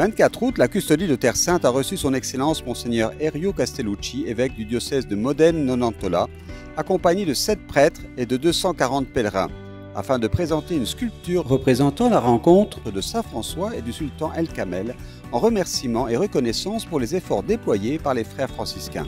24 août, la custodie de Terre Sainte a reçu son Excellence Monseigneur Erio Castellucci, évêque du diocèse de Modène-Nonantola, accompagné de 7 prêtres et de 240 pèlerins, afin de présenter une sculpture représentant la rencontre de Saint François et du sultan El Kamel, en remerciement et reconnaissance pour les efforts déployés par les frères franciscains.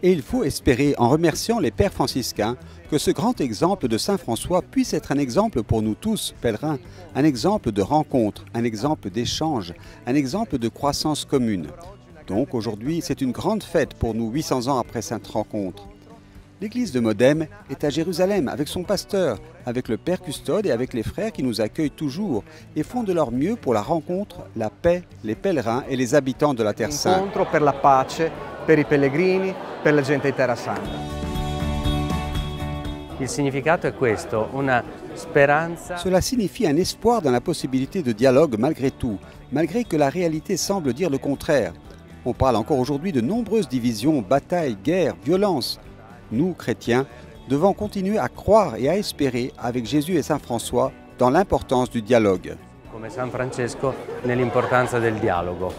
Et il faut espérer, en remerciant les pères franciscains, que ce grand exemple de Saint François puisse être un exemple pour nous tous, pèlerins, un exemple de rencontre, un exemple d'échange, un exemple de croissance commune. Donc aujourd'hui, c'est une grande fête pour nous 800 ans après cette rencontre. L'église de Modène est à Jérusalem avec son pasteur, avec le Père Custode et avec les frères qui nous accueillent toujours et font de leur mieux pour la rencontre, la paix, les pèlerins et les habitants de la Terre Sainte. Per la pace, per i pellegrini, per la gente di Terra Santa. Il significato è questo, una speranza. Cela signifie un espoir dans la possibilité de dialogue malgré tout, malgré que la réalité semble dire le contraire. On parle encore aujourd'hui de nombreuses divisions, batailles, guerres, violences. Nous, chrétiens, devons continuer à croire et à espérer avec Jésus et Saint François dans l'importance du dialogue. Come San Francesco nell'importanza del dialogo.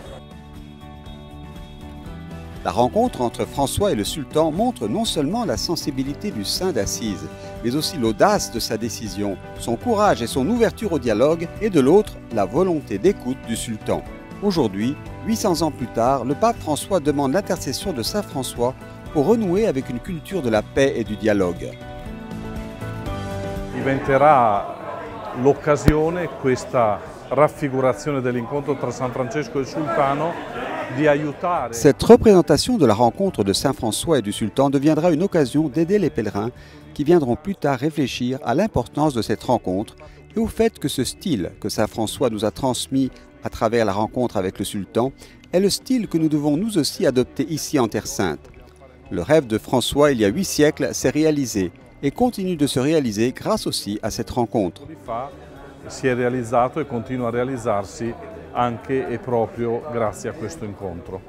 La rencontre entre François et le sultan montre non seulement la sensibilité du saint d'Assise, mais aussi l'audace de sa décision, son courage et son ouverture au dialogue, et de l'autre, la volonté d'écoute du sultan. Aujourd'hui, 800 ans plus tard, le pape François demande l'intercession de Saint François pour renouer avec une culture de la paix et du dialogue. Diventerà l'occasione, questa raffigurazione dell'incontro tra San Francesco e il sultano, di aiutare. Cette représentation de la rencontre de Saint François et du sultan deviendra une occasion d'aider les pèlerins qui viendront plus tard réfléchir à l'importance de cette rencontre et au fait que ce style que Saint François nous a transmis à travers la rencontre avec le sultan est le style que nous devons nous aussi adopter ici en Terre Sainte. Le rêve de François il y a 8 siècles s'est réalisé et continue de se réaliser grâce aussi à cette rencontre. Si è realizzato e continua a realizzarsi anche e proprio grazie a questo incontro.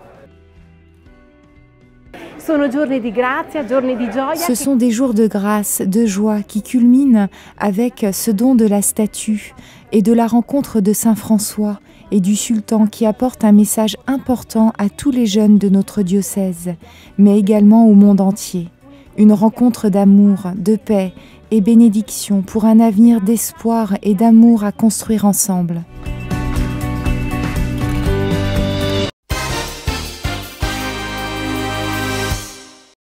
Ce sont des jours de grâce, de joie qui culminent avec ce don de la statue et de la rencontre de Saint François et du sultan qui apporte un message important à tous les jeunes de notre diocèse, mais également au monde entier. Une rencontre d'amour, de paix et bénédiction pour un avenir d'espoir et d'amour à construire ensemble.